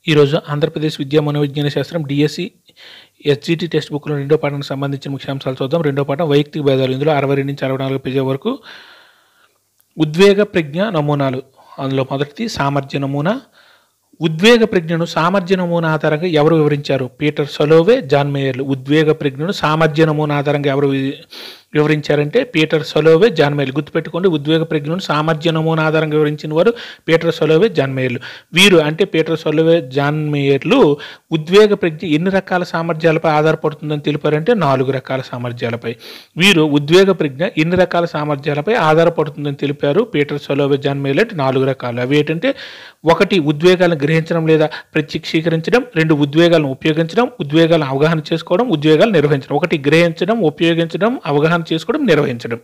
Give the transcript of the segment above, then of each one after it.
ఈరోజు ఆంధ్రప్రదేశ్ విద్యా మనోవిజ్ఞాన శాస్త్రం డిఎస్సి ఎస్జిటి టెక్స్ట్ బుక్లో రెండో పాఠానికి సంబంధించిన ముఖ్యాంశాలు చూద్దాం. రెండో పాఠం వైయక్తిక భేదాలు. ఇందులో 62 నుంచి 64 పేజీ వరకు ఉద్వేగ ప్రజ్ఞ నమూనాలు. అందులో మొదటిది సామర్థ్య నమూనా. ఉద్వేగ ప్రజ్ఞను సామర్థ్య నమూనా ఆధారంగా ఎవరు వివరించారు? పీటర్ సలోవే, జాన్ మేయర్లు. ఉద్వేగ ప్రజ్ఞను సామర్థ్య నమూనా ఆధారంగా ఎవరు వివరించారంటే పీటర్ సలోవే, జాన్ మేయర్లు. గుర్తుపెట్టుకోండి, ఉద్వేగ ప్రజ్ఞను సామర్థ్య నమూనా ఆధారంగా వివరించిన వారు పీటర్ సలోవే, జాన్ మేయర్లు. వీరు అంటే పీటర్ సలోవే, జాన్ మేయర్లు ఉద్వేగ ప్రజ్ఞ ఎన్ని రకాల సామర్థ్యాలపై ఆధారపడుతుందని తెలిపారంటే 4 రకాల సామర్థ్యాలపై. వీరు ఉద్వేగ ప్రజ్ఞ ఎన్ని రకాల సామర్థ్యాలపై ఆధారపడుతుందని తెలిపారు పీటర్ సలోవే, జాన్ మేయర్లు. 4 రకాలు. అవి ఏంటంటే 1 ఉద్వేగాలను గ్రహించడం లేదా ప్రత్యక్షీకరించడం. 2 ఉద్వేగాలను ఉపయోగించడం, ఉద్వేగాలను అవగాహన చేసుకోవడం, ఉద్వేగాలు నిర్వహించడం. 1 గ్రహించడం, ఉపయోగించడం, అవగాహన చేసుకోవడం, నిర్వహించడం.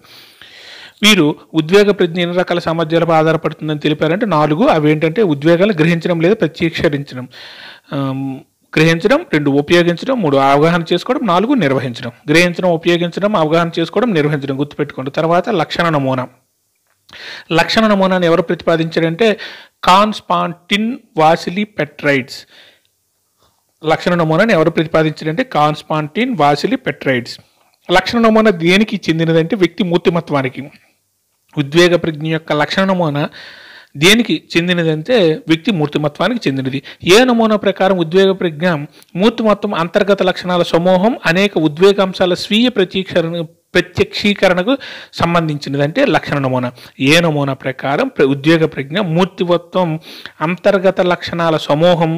వీరు ఉద్వేగ ప్రజ్ఞ ఎన్ని రకాల సామర్థ్యాలపై ఆధారపడుతుందని తెలిపారంటే 4. అవి ఏంటంటే ఉద్వేగాలను గ్రహించడం లేదా ప్రత్యక్షీకరించడం. గ్రహించడం, 2 ఉపయోగించడం, 3 అవగాహన చేసుకోవడం, 4 నిర్వహించడం. గ్రహించడం, ఉపయోగించడం, అవగాహన చేసుకోవడం, నిర్వహించడం. గుర్తుపెట్టుకోండి. తర్వాత లక్షణ నమూనా. లక్షణ నమూనాను ఎవరు ప్రతిపాదించారంటే కాన్స్టాంటిన్ వాసిలీ పెట్రైడ్స్. లక్షణ నమూనాను ఎవరు ప్రతిపాదించారంటే కాన్స్టాంటిన్ వాసిలీ పెట్రైడ్స్. లక్షణ నమూనా దేనికి చెందినదంటే వ్యక్తి మూర్తిమత్వానికి. ఉద్వేగ ప్రజ్ఞ యొక్క లక్షణ నమూనా దేనికి చెందినదంటే వ్యక్తి మూర్తిమత్వానికి చెందినది. ఏ నమూనా ప్రకారం ఉద్వేగ ప్రజ్ఞ మూర్తిమత్వం అంతర్గత లక్షణాల సమూహం అనేక ఉద్వేగాంశాల స్వీయ ప్రత్యక్షీకరణకు సంబంధించినది అంటే లక్షణ నమూనా. ఏ నమూనా ప్రకారం ఉద్వేగ ప్రజ్ఞ మూర్తిమత్వం అంతర్గత లక్షణాల సమూహం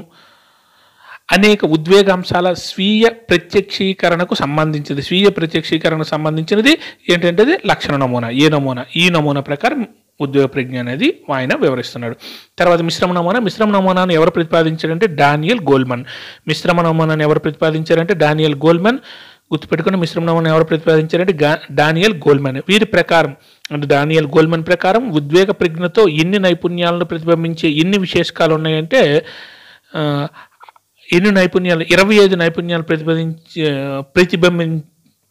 అనేక ఉద్వేగాంశాల స్వీయ ప్రత్యక్షీకరణకు సంబంధించింది. స్వీయ ప్రత్యక్షీకరణకు సంబంధించినది ఏంటంటే అది లక్షణ నమూనా. ఏ నమూనా? ఈ నమూనా ప్రకారం ఉద్వేగ ప్రజ్ఞ అనేది ఆయన వివరిస్తున్నాడు. తర్వాత మిశ్రమ నమూనా. మిశ్రమ నమూనాను ఎవరు ప్రతిపాదించారంటే డానియల్ గోల్మన్. మిశ్రమ నమూనాను ఎవరు ప్రతిపాదించారంటే డానియల్ గోల్మన్. గుర్తుపెట్టుకుని మిశ్రమ నమూనా ఎవరు ప్రతిపాదించారంటే డానియల్ గోల్మన్. వీరి ప్రకారం అంటే డానియల్ గోల్మన్ ప్రకారం ఉద్వేగ ప్రజ్ఞతో ఎన్ని నైపుణ్యాలను ప్రతిబింబించే ఎన్ని విశేషకాలు ఉన్నాయంటే 25 నైపుణ్యాలు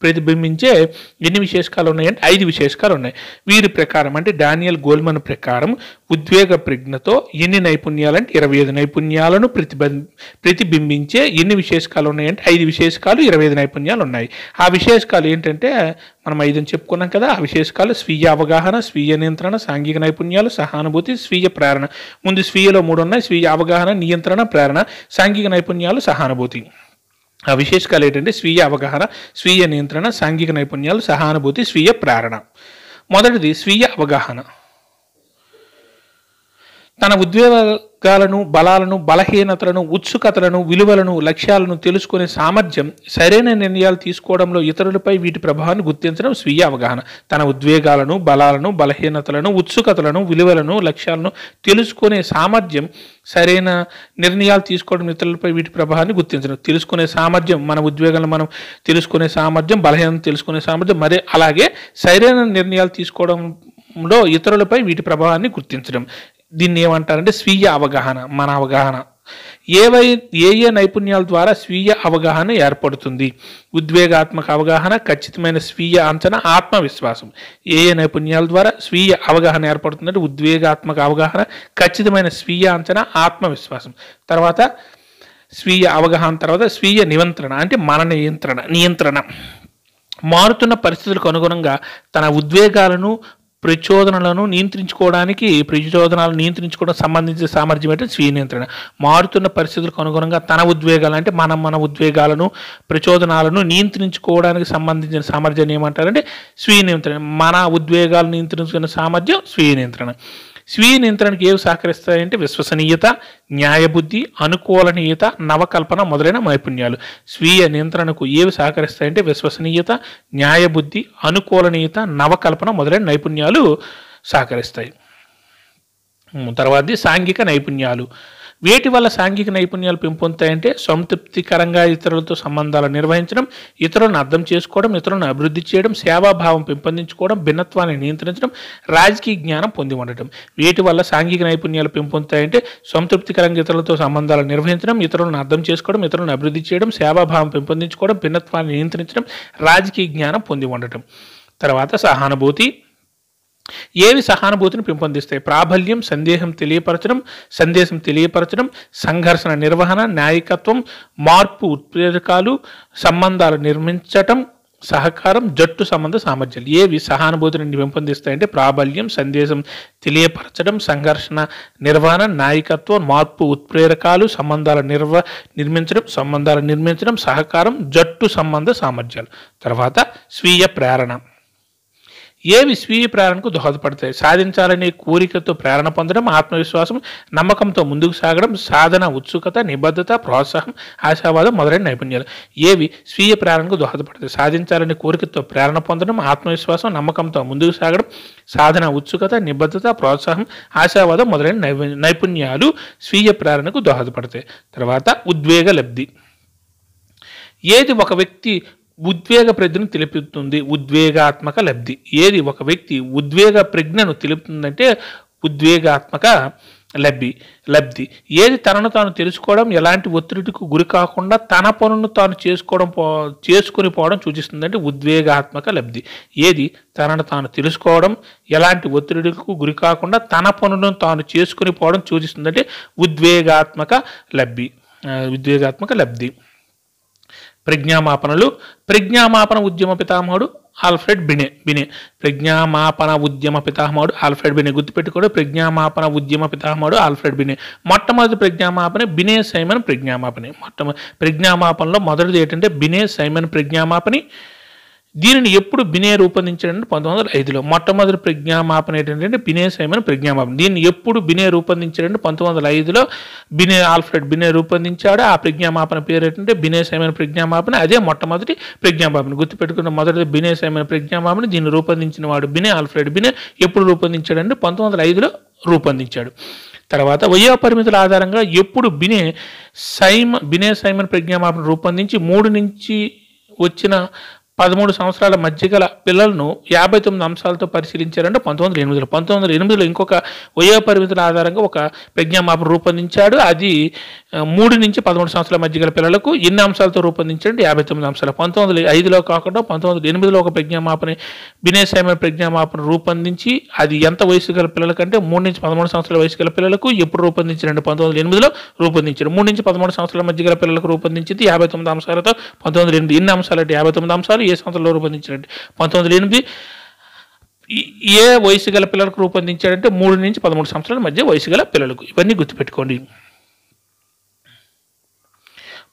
ప్రతిబింబించే ఎన్ని విశేషకాలు ఉన్నాయంటే 5 విశేషకాలు ఉన్నాయి. వీరి ప్రకారం అంటే డానియల్ గోల్మన్ ప్రకారం ఉద్వేగ ప్రజ్ఞతో ఎన్ని నైపుణ్యాలు అంటే 25 నైపుణ్యాలను ప్రతిబింబించే ఎన్ని విశేషకాలు ఉన్నాయంటే 5 విశేషకాలు, 25 నైపుణ్యాలు ఉన్నాయి. ఆ విశేషకాలు ఏంటంటే మనం 5 అని చెప్పుకున్నాం కదా. ఆ విశేషకాలు స్వీయ అవగాహన, స్వీయ నియంత్రణ, సాంఘిక నైపుణ్యాలు, సహానుభూతి, స్వీయ ప్రేరణ. ముందు స్వీయలో 3 ఉన్నాయి: స్వీయ అవగాహన, నియంత్రణ, ప్రేరణ, సాంఘిక నైపుణ్యాలు, సహానుభూతి. ఆ విశేషకాలు ఏంటంటే స్వీయ అవగాహన, స్వీయ నియంత్రణ, సాంఘిక నైపుణ్యాలు, సహానుభూతి, స్వీయ ప్రేరణ. మొదటిది స్వీయ అవగాహన. తన ఉద్వేగాలను, బలాలను, బలహీనతలను, ఉత్సుకతలను, విలువలను, లక్ష్యాలను తెలుసుకునే సామర్థ్యం, సరైన నిర్ణయాలు తీసుకోవడంలో ఇతరులపై వీటి ప్రభావాన్ని గుర్తించడం స్వీయ అవగాహన. తన ఉద్వేగాలను, బలాలను, బలహీనతలను, ఉత్సుకతలను, విలువలను, లక్ష్యాలను తెలుసుకునే సామర్థ్యం, సరైన నిర్ణయాలు తీసుకోవడం ఇతరులపై వీటి ప్రభావాన్ని గుర్తించడం. తెలుసుకునే సామర్థ్యం, మన ఉద్వేగాలను మనం తెలుసుకునే సామర్థ్యం, బలహీనత తెలుసుకునే సామర్థ్యం, మరి అలాగే సరైన నిర్ణయాలు తీసుకోవడంలో ఇతరులపై వీటి ప్రభావాన్ని గుర్తించడం. దీన్ని ఏమంటారంటే స్వీయ అవగాహన, మన అవగాహన. ఏ నైపుణ్యాల ద్వారా స్వీయ అవగాహన ఏర్పడుతుంది? ఉద్వేగాత్మక అవగాహన, ఖచ్చితమైన స్వీయ అంచనా, ఆత్మవిశ్వాసం. ఏ నైపుణ్యాల ద్వారా స్వీయ అవగాహన ఏర్పడుతుందంటే ఉద్వేగాత్మక అవగాహన, ఖచ్చితమైన స్వీయ అంచనా, ఆత్మవిశ్వాసం. తర్వాత స్వీయ అవగాహన తర్వాత స్వీయ నియంత్రణ అంటే మన నియంత్రణ. మారుతున్న పరిస్థితులకు అనుగుణంగా తన ఉద్వేగాలను, ప్రచోదనాలను నియంత్రించుకోవడం సంబంధించిన సామర్థ్యం అంటే స్వీయ నియంత్రణ. మారుతున్న పరిస్థితులకు అనుగుణంగా తన ఉద్వేగాలు అంటే మన ఉద్వేగాలను, ప్రచోదనాలను నియంత్రించుకోవడానికి సంబంధించిన సామర్థ్యాన్ని ఏమంటారంటే స్వీయ నియంత్రణ. మన ఉద్వేగాలను నియంత్రించుకునే సామర్థ్యం స్వీయ నియంత్రణ. స్వీయ నియంత్రణకు ఏవి సహకరిస్తాయంటే విశ్వసనీయత, న్యాయబుద్ధి, అనుకూలనీయత, నవకల్పన మొదలైన నైపుణ్యాలు. స్వీయ నియంత్రణకు ఏవి సహకరిస్తాయంటే విశ్వసనీయత, న్యాయబుద్ధి, అనుకూలనీయత, నవకల్పన మొదలైన నైపుణ్యాలు సహకరిస్తాయి. తర్వాతది సాంఘిక నైపుణ్యాలు. వేటి వల్ల సాంఘిక నైపుణ్యాలు పెంపొందుతాయంటే సంతృప్తికరంగా ఇతరులతో సంబంధాలు నిర్వహించడం, ఇతరులను అర్థం చేసుకోవడం, ఇతరులను అభివృద్ధి చేయడం, సేవాభావం పెంపొందించుకోవడం, భిన్నత్వాన్ని నియంత్రించడం, రాజకీయ జ్ఞానం పొంది ఉండటం. వేటి వల్ల సాంఘిక నైపుణ్యాలు పెంపొందుతాయంటే సంతృప్తికరంగా ఇతరులతో సంబంధాలు నిర్వహించడం, ఇతరులను అర్థం చేసుకోవడం, ఇతరులను అభివృద్ధి చేయడం, సేవాభావం పెంపొందించుకోవడం, భిన్నత్వాన్ని నియంత్రించడం, రాజకీయ జ్ఞానం పొంది ఉండటం. తర్వాత సహానుభూతి. ఏవి సహానుభూతిని పెంపొందిస్తాయి? ప్రాబల్యం, సందేశం తెలియపరచడం, సంఘర్షణ నిర్వహణ, నాయకత్వం, మార్పు ఉత్ప్రేరకాలు, సంబంధాలు నిర్మించటం, సహకారం, జట్టు సంబంధ సామర్థ్యాలు. ఏవి సహానుభూతిని పెంపొందిస్తాయంటే ప్రాబల్యం, సందేశం తెలియపరచడం, సంఘర్షణ నిర్వహణ, నాయకత్వం, మార్పు ఉత్ప్రేరకాలు, సంబంధాలు నిర్మించడం, సహకారం, జట్టు సంబంధ సామర్థ్యాలు. తర్వాత స్వీయ ప్రేరణ. ఏవి స్వీయ ప్రేరణకు దోహదపడతాయి? సాధించాలనే కోరికతో ప్రేరణ పొందడం, ఆత్మవిశ్వాసం, నమ్మకంతో ముందుకు సాగడం, సాధన, ఉత్సుకత, నిబద్ధత, ప్రోత్సాహం, ఆశావాదం మొదలైన నైపుణ్యాలు. ఏవి స్వీయ ప్రేరణకు దోహదపడతాయి? సాధించాలనే కోరికతో ప్రేరణ పొందడం, ఆత్మవిశ్వాసం, నమ్మకంతో ముందుకు సాగడం, సాధన, ఉత్సుకత, నిబద్ధత, ప్రోత్సాహం, ఆశావాదం మొదలైన నైపుణ్యాలు స్వీయ ప్రేరణకు దోహదపడతాయి. తర్వాత ఉద్వేగ లబ్ధి. ఏది ఒక వ్యక్తి ఉద్వేగ ప్రజ్ఞను తెలుపుతుంది? ఉద్వేగాత్మక లబ్ధి. ఏది ఒక వ్యక్తి ఉద్వేగ ప్రజ్ఞను తెలుపుతుందంటే ఉద్వేగాత్మక లబ్ధి. ఏది తనను తాను తెలుసుకోవడం, ఎలాంటి ఒత్తిడికి గురి కాకుండా తన పనులను తాను చేసుకుని పోవడం సూచిస్తుందంటే ఉద్వేగాత్మక లబ్ధి. ఏది తనను తాను తెలుసుకోవడం, ఎలాంటి ఒత్తిడికి గురి కాకుండా తన పనులను తాను చేసుకుని పోవడం సూచిస్తుందంటే ఉద్వేగాత్మక లబ్ధి. ప్రజ్ఞామాపన ఉద్యమ పితామహుడు ఆల్ఫ్రెడ్ బినే. ప్రజ్ఞామాపన ఉద్యమ పితామహుడు ఆల్ఫ్రెడ్ బినే. గుర్తుపెట్టుకోండి, ప్రజ్ఞామాపన ఉద్యమ పితామహుడు ఆల్ఫ్రెడ్ బినే. మొట్టమొదటి ప్రజ్ఞామాపనే బినే సైమన్ ప్రజ్ఞామాపనే. ప్రజ్ఞామాపనలో మొదటిది ఏంటంటే బినే సైమన్ ప్రజ్ఞామాపని. దీనిని ఎప్పుడు బినే రూపొందించాడంటే 1905లో. మొట్టమొదటి ప్రజ్ఞామాపన ఏంటంటే బినే సైమన్ ప్రజ్ఞామాపన. దీన్ని ఎప్పుడు బినే రూపొందించాడంటే 1905లో ఆల్ఫ్రెడ్ బినే రూపొందించాడు. ఆ ప్రజ్ఞామాపన పేరు ఏంటంటే బినే సైమన్ ప్రజ్ఞామాపన. అదే మొట్టమొదటి ప్రజ్ఞామాపన. గుర్తుపెట్టుకున్న మొదటి బినే సైమన్ ప్రజ్ఞామాపన. దీన్ని రూపొందించిన వాడు ఆల్ఫ్రెడ్ బినే. ఎప్పుడు రూపొందించాడంటే 1905లో రూపొందించాడు. తర్వాత వయోపరిమితుల ఆధారంగా ఎప్పుడు బినే సైమన్ ప్రజ్ఞామాపన రూపొందించి 3 నుంచి వచ్చిన 13 సంవత్సరాల మధ్య గల పిల్లలను 59 అంశాలతో పరిశీలించారంటే 1908లో. 1908లో ఇంకొక వయోపరిమితుల ఆధారంగా ఒక ప్రజ్ఞామాపన రూపొందించాడు. అది 3 నుంచి 13 సంవత్సరాల మధ్య గల పిల్లలకు ఎన్ని అంశాలతో రూపొందించాడు? 59 అంశాలు. 1905లో కాకుండా 1908లో ఒక బినే సైమన్ ప్రజ్ఞామాపన రూపొందించి అది ఎంత వయసు గల పిల్లలకంటే 3 నుంచి 13 సంవత్సరాల వయసు గల పిల్లలకు ఎప్పుడు రూపొందించారంటే 1908లో రూపొందించారు. 3 నుంచి 13 సంవత్సరాల మధ్య గల పిల్లలకు రూపొందించింది 59 అంశాలతో 1908. ఎన్ని అంశాలు అంటే 59 అంశాలు. ఏ సంవత్సరంలో రూపొందించారంటే 1908. ఏ వయసు గల పిల్లలకు రూపొందించాడంటే 3 నుంచి 13 సంవత్సరాల మధ్య వయసు గల పిల్లలకు. ఇవన్నీ గుర్తుపెట్టుకోండి.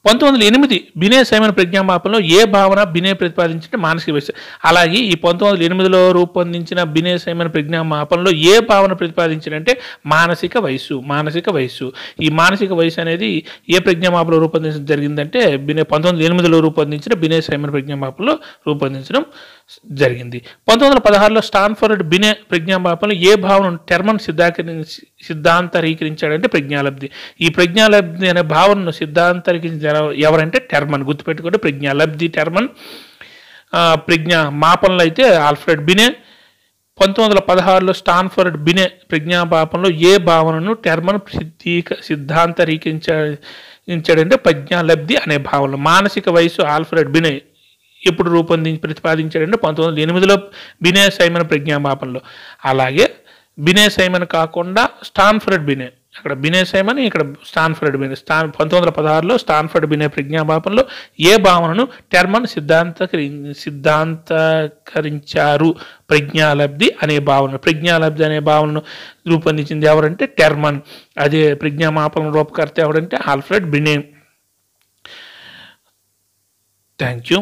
1908 బినే సైమన్ ప్రజ్ఞామాపనలో ఏ భావన బినే ప్రతిపాదించిన మానసిక వయసు. అలాగే ఈ 1908లో రూపొందించిన బినే సైమన్ ప్రజ్ఞామాపనలో ఏ భావన ప్రతిపాదించారంటే మానసిక వయసు. ఈ మానసిక వయసు అనేది ఏ ప్రజ్ఞామాపనలో రూపొందించడం జరిగిందంటే 1908లో రూపొందించిన బినే సైమన్ ప్రజ్ఞామాపనలో రూపొందించడం జరిగింది. 1916లో స్టాన్ఫర్డ్ బినే ప్రజ్ఞామాపనలో ఏ భావనను టెర్మన్ సిద్ధాంతరీకరించాడంటే ప్రజ్ఞాలబ్ధి. ఈ ప్రజ్ఞాలబ్ధి అనే భావనను సిద్ధాంతరీకరించిన ఎవరంటే టెర్మన్. గుర్తుపెట్టుకుంటే ప్రజ్ఞాలబ్ధి టెర్మన్. ప్రజ్ఞామాపనలో అయితే ఆల్ఫ్రెడ్ బినే. 1916లో స్టాన్ఫర్డ్ బినే ప్రజ్ఞామాపనలో ఏ భావనను టెర్మన్ సిద్ధాంతరీకరించాడంటే ప్రజ్ఞాలబ్ధి అనే భావన. మానసిక వయసు ఆల్ఫ్రెడ్ బినే ఎప్పుడు ప్రతిపాదించాడంటే 1908లో బినే సైమన్ ప్రజ్ఞామాపనలో. అలాగే బినే సైమన్ కాకుండా స్టాన్ఫర్డ్ బినే. అక్కడ బినే సైమన్, ఇక్కడ స్టాన్ఫర్డ్ బినే. 1916లో స్టాన్ఫర్డ్ బినే ప్రజ్ఞామాపనలో ఏ భావనను టెర్మన్ సిద్ధాంతకరించారు? ప్రజ్ఞాలబ్ధి అనే భావనను రూపొందించింది ఎవరంటే టెర్మన్. అదే ప్రజ్ఞామాపన రూపకర్త ఎవరంటే ఆల్ఫ్రెడ్ బినే. Thank you.